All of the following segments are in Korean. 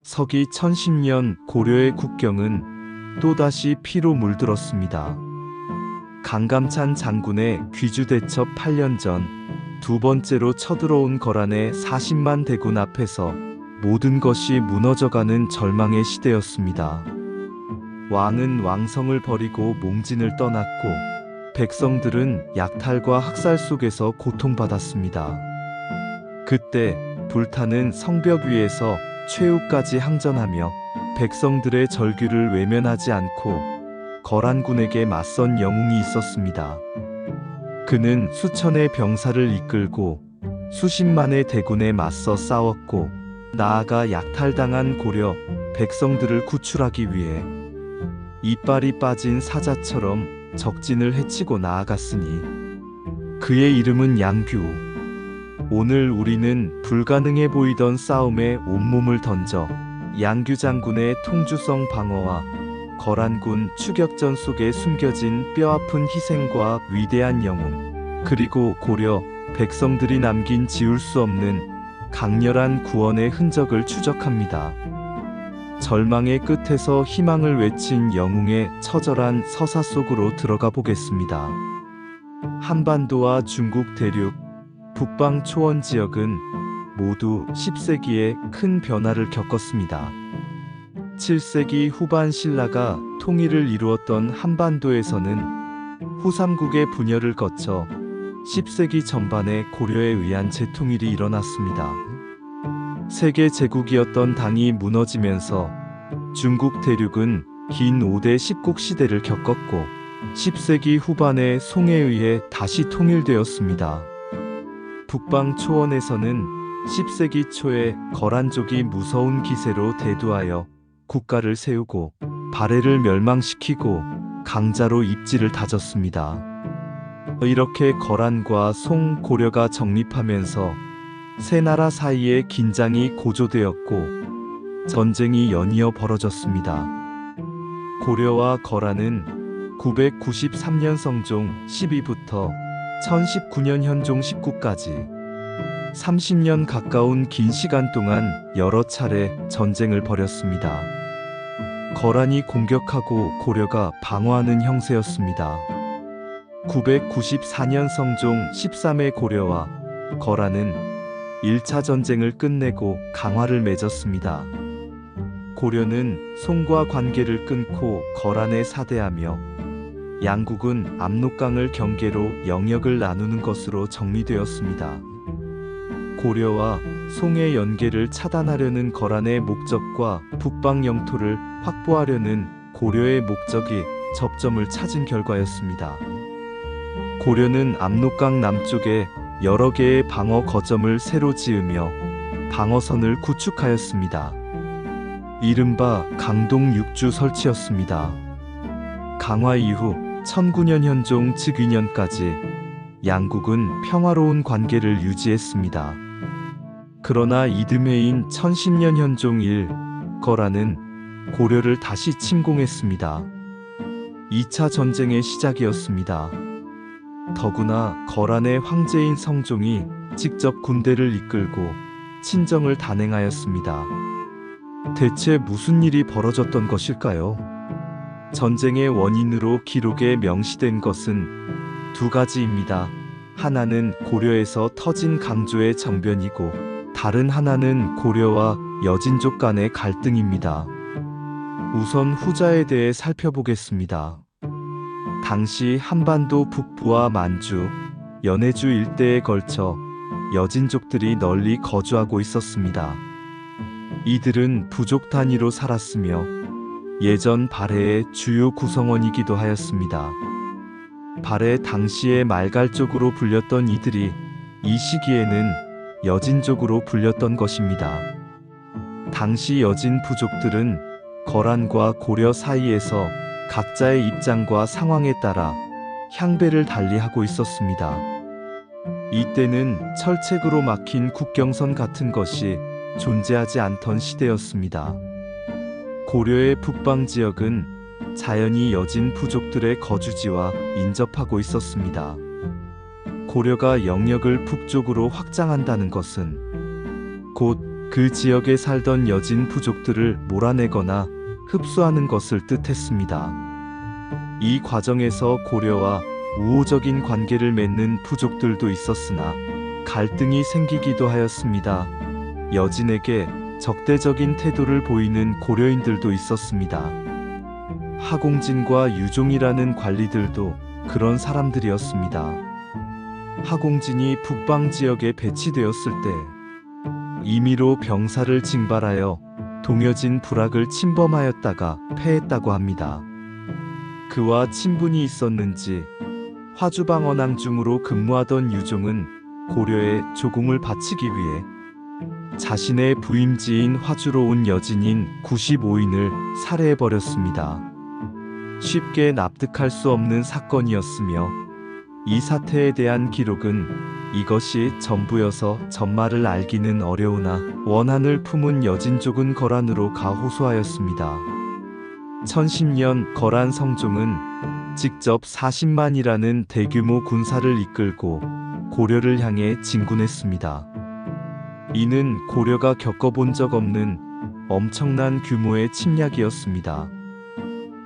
서기 1010년 고려의 국경은 또다시 피로 물들었습니다. 강감찬 장군의 귀주대첩 8년 전 두 번째로 쳐들어온 거란의 40만 대군 앞에서 모든 것이 무너져가는 절망의 시대였습니다. 왕은 왕성을 버리고 몽진을 떠났고 백성들은 약탈과 학살 속에서 고통받았습니다. 그때 불타는 성벽 위에서 최후까지 항전하며 백성들의 절규를 외면하지 않고 거란군에게 맞선 영웅이 있었습니다. 그는 수천의 병사를 이끌고 수십만의 대군에 맞서 싸웠고 나아가 약탈당한 고려 백성들을 구출하기 위해 이빨이 빠진 사자처럼 적진을 헤치고 나아갔으니 그의 이름은 양규. 오늘 우리는 불가능해 보이던 싸움에 온몸을 던져 양규 장군의 통주성 방어와 거란군 추격전 속에 숨겨진 뼈아픈 희생과 위대한 영웅, 그리고 고려 백성들이 남긴 지울 수 없는 강렬한 구원의 흔적을 추적합니다. 절망의 끝에서 희망을 외친 영웅의 처절한 서사 속으로 들어가 보겠습니다. 한반도와 중국 대륙, 북방 초원 지역은 모두 10세기에 큰 변화를 겪었습니다. 7세기 후반 신라가 통일을 이루었던 한반도에서는 후삼국의 분열을 거쳐 10세기 전반에 고려에 의한 재통일이 일어났습니다. 세계 제국이었던 당이 무너지면서 중국 대륙은 긴 5대 10국 시대를 겪었고 10세기 후반에 송에 의해 다시 통일되었습니다. 북방 초원에서는 10세기 초에 거란족이 무서운 기세로 대두하여 국가를 세우고 발해를 멸망시키고 강자로 입지를 다졌습니다. 이렇게 거란과 송, 고려가 정립하면서 세 나라 사이에 긴장이 고조되었고 전쟁이 연이어 벌어졌습니다. 고려와 거란은 993년 성종 12부터 1019년 현종 19까지 30년 가까운 긴 시간 동안 여러 차례 전쟁을 벌였습니다. 거란이 공격하고 고려가 방어하는 형세였습니다. 994년 성종 13회 고려와 거란은 1차 전쟁을 끝내고 강화를 맺었습니다. 고려는 송과 관계를 끊고 거란에 사대하며 양국은 압록강을 경계로 영역을 나누는 것으로 정리되었습니다. 고려와 송의 연계를 차단하려는 거란의 목적과 북방 영토를 확보하려는 고려의 목적이 접점을 찾은 결과였습니다. 고려는 압록강 남쪽에 여러 개의 방어 거점을 새로 지으며 방어선을 구축하였습니다. 이른바 강동 6주 설치였습니다. 강화 이후 1009년 현종 즉위년까지 양국은 평화로운 관계를 유지했습니다. 그러나 이듬해인 1010년 현종 1, 거란은 고려를 다시 침공했습니다. 2차 전쟁의 시작이었습니다. 더구나 거란의 황제인 성종이 직접 군대를 이끌고 친정을 단행하였습니다. 대체 무슨 일이 벌어졌던 것일까요? 전쟁의 원인으로 기록에 명시된 것은 두 가지입니다. 하나는 고려에서 터진 강조의 정변이고 다른 하나는 고려와 여진족 간의 갈등입니다. 우선 후자에 대해 살펴보겠습니다. 당시 한반도 북부와 만주, 연해주 일대에 걸쳐 여진족들이 널리 거주하고 있었습니다. 이들은 부족 단위로 살았으며 예전 발해의 주요 구성원이기도 하였습니다. 발해 당시의 말갈족으로 불렸던 이들이 이 시기에는 여진족으로 불렸던 것입니다. 당시 여진 부족들은 거란과 고려 사이에서 각자의 입장과 상황에 따라 향배를 달리하고 있었습니다. 이때는 철책으로 막힌 국경선 같은 것이 존재하지 않던 시대였습니다. 고려의 북방 지역은 자연히 여진 부족들의 거주지와 인접하고 있었습니다. 고려가 영역을 북쪽으로 확장한다는 것은 곧 그 지역에 살던 여진 부족들을 몰아내거나 흡수하는 것을 뜻했습니다. 이 과정에서 고려와 우호적인 관계를 맺는 부족들도 있었으나 갈등이 생기기도 하였습니다. 여진에게 적대적인 태도를 보이는 고려인들도 있었습니다. 하공진과 유종이라는 관리들도 그런 사람들이었습니다. 하공진이 북방 지역에 배치되었을 때 임의로 병사를 징발하여 동여진 부락을 침범하였다가 패했다고 합니다. 그와 친분이 있었는지 화주방언앙중으로 근무하던 유종은 고려에 조공을 바치기 위해 자신의 부임지인 화주로 온 여진인 95인을 살해해버렸습니다. 쉽게 납득할 수 없는 사건이었으며 이 사태에 대한 기록은 이것이 전부여서 전말을 알기는 어려우나 원한을 품은 여진족은 거란으로 가호소하였습니다. 1010년 거란 성종은 직접 40만이라는 대규모 군사를 이끌고 고려를 향해 진군했습니다. 이는 고려가 겪어본 적 없는 엄청난 규모의 침략이었습니다.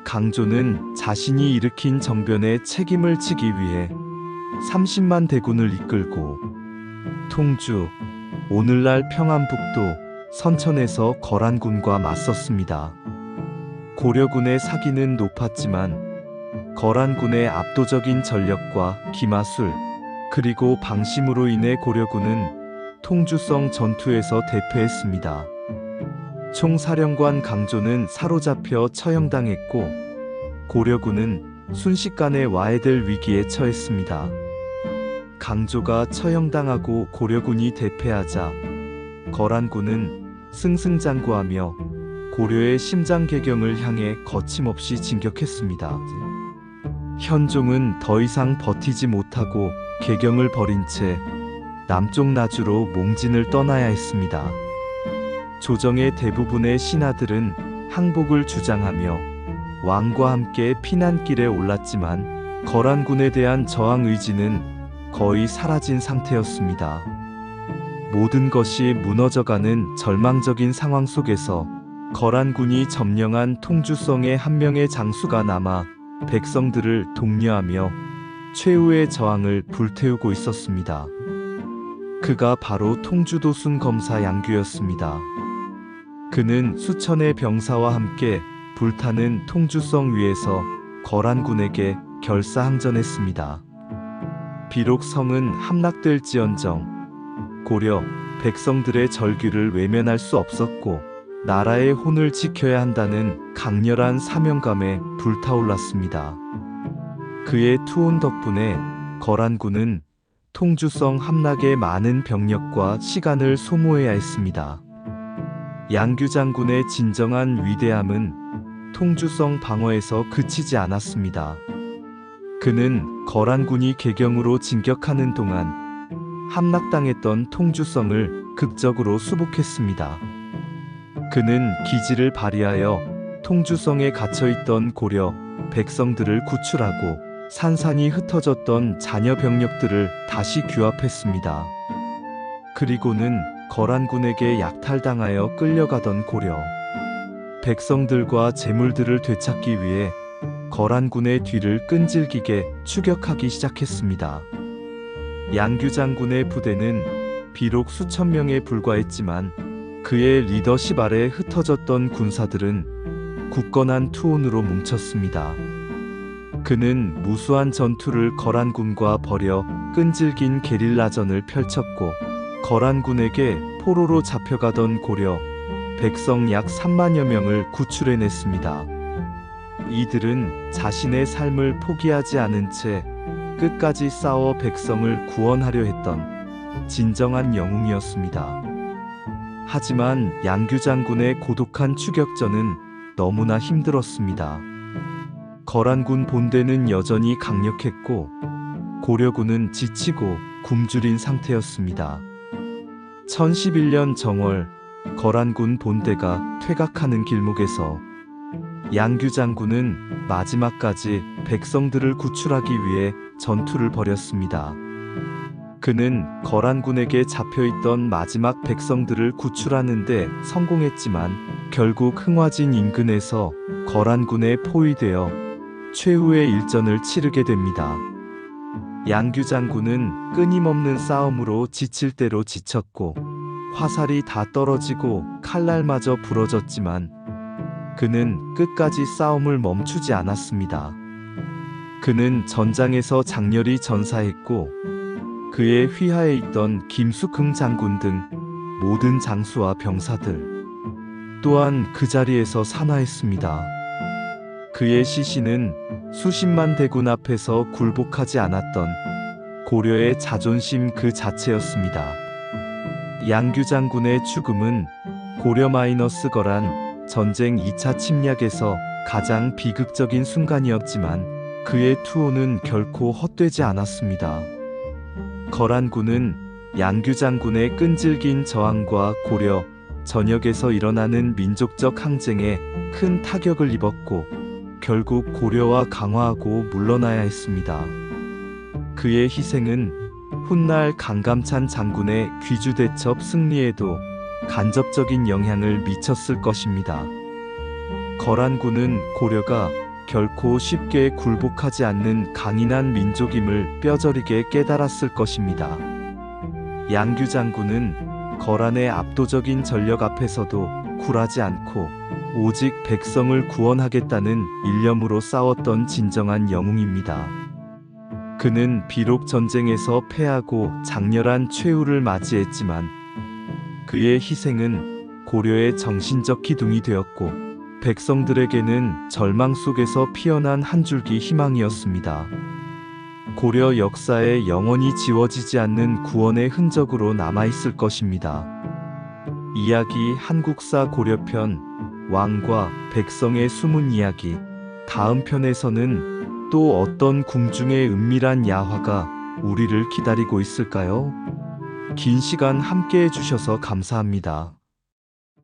강조는 자신이 일으킨 정변에 책임을 지기 위해 30만 대군을 이끌고 통주, 오늘날 평안북도 선천에서 거란군과 맞섰습니다. 고려군의 사기는 높았지만 거란군의 압도적인 전력과 기마술, 그리고 방심으로 인해 고려군은 통주성 전투에서 대패했습니다. 총사령관 강조는 사로잡혀 처형당했고 고려군은 순식간에 와해될 위기에 처했습니다. 강조가 처형당하고 고려군이 대패하자 거란군은 승승장구하며 고려의 심장개경을 향해 거침없이 진격했습니다. 현종은 더 이상 버티지 못하고 개경을 버린 채 남쪽 나주로 몽진을 떠나야 했습니다. 조정의 대부분의 신하들은 항복을 주장하며 왕과 함께 피난길에 올랐지만 거란군에 대한 저항 의지는 거의 사라진 상태였습니다. 모든 것이 무너져가는 절망적인 상황 속에서 거란군이 점령한 통주성의 한 명의 장수가 남아 백성들을 독려하며 최후의 저항을 불태우고 있었습니다. 그가 바로 통주도순 검사 양규였습니다. 그는 수천의 병사와 함께 불타는 통주성 위에서 거란군에게 결사항전했습니다. 비록 성은 함락될지언정 고려 백성들의 절규를 외면할 수 없었고 나라의 혼을 지켜야 한다는 강렬한 사명감에 불타올랐습니다. 그의 투혼 덕분에 거란군은 통주성 함락에 많은 병력과 시간을 소모해야 했습니다. 양규 장군의 진정한 위대함은 통주성 방어에서 그치지 않았습니다. 그는 거란군이 개경으로 진격하는 동안 함락당했던 통주성을 극적으로 수복했습니다. 그는 기지를 발휘하여 통주성에 갇혀있던 고려 백성들을 구출하고 산산이 흩어졌던 잔여 병력들을 다시 규합했습니다. 그리고는 거란군에게 약탈당하여 끌려가던 고려 백성들과 재물들을 되찾기 위해 거란군의 뒤를 끈질기게 추격하기 시작했습니다. 양규 장군의 부대는 비록 수천 명에 불과했지만 그의 리더십 아래 흩어졌던 군사들은 굳건한 투혼으로 뭉쳤습니다. 그는 무수한 전투를 거란군과 벌여 끈질긴 게릴라전을 펼쳤고 거란군에게 포로로 잡혀가던 고려 백성 약 3만여 명을 구출해냈습니다. 이들은 자신의 삶을 포기하지 않은 채 끝까지 싸워 백성을 구원하려 했던 진정한 영웅이었습니다. 하지만 양규 장군의 고독한 추격전은 너무나 힘들었습니다. 거란군 본대는 여전히 강력했고 고려군은 지치고 굶주린 상태였습니다. 1011년 정월 거란군 본대가 퇴각하는 길목에서 양규 장군은 마지막까지 백성들을 구출하기 위해 전투를 벌였습니다. 그는 거란군에게 잡혀있던 마지막 백성들을 구출하는데 성공했지만 결국 흥화진 인근에서 거란군에 포위되어 최후의 일전을 치르게 됩니다. 양규 장군은 끊임없는 싸움으로 지칠 대로 지쳤고 화살이 다 떨어지고 칼날마저 부러졌지만 그는 끝까지 싸움을 멈추지 않았습니다. 그는 전장에서 장렬히 전사했고 그의 휘하에 있던 김숙흥 장군 등 모든 장수와 병사들 또한 그 자리에서 산화했습니다. 그의 시신은 수십만 대군 앞에서 굴복하지 않았던 고려의 자존심 그 자체였습니다. 양규 장군의 죽음은 고려 마이너스 거란 전쟁 2차 침략에서 가장 비극적인 순간이었지만 그의 투호는 결코 헛되지 않았습니다. 거란군은 양규 장군의 끈질긴 저항과 고려 전역에서 일어나는 민족적 항쟁에 큰 타격을 입었고 결국 고려와 강화하고 물러나야 했습니다. 그의 희생은 훗날 강감찬 장군의 귀주대첩 승리에도 간접적인 영향을 미쳤을 것입니다. 거란군은 고려가 결코 쉽게 굴복하지 않는 강인한 민족임을 뼈저리게 깨달았을 것입니다. 양규 장군은 거란의 압도적인 전력 앞에서도 굴하지 않고 오직 백성을 구원하겠다는 일념으로 싸웠던 진정한 영웅입니다. 그는 비록 전쟁에서 패하고 장렬한 최후를 맞이했지만 그의 희생은 고려의 정신적 기둥이 되었고 백성들에게는 절망 속에서 피어난 한 줄기 희망이었습니다. 고려 역사에 영원히 지워지지 않는 구원의 흔적으로 남아있을 것입니다. 이야기 한국사 고려편 왕과 백성의 숨은 이야기 다음 편에서는 또 어떤 궁중의 은밀한 야화가 우리를 기다리고 있을까요? 긴 시간 함께 해주셔서 감사합니다.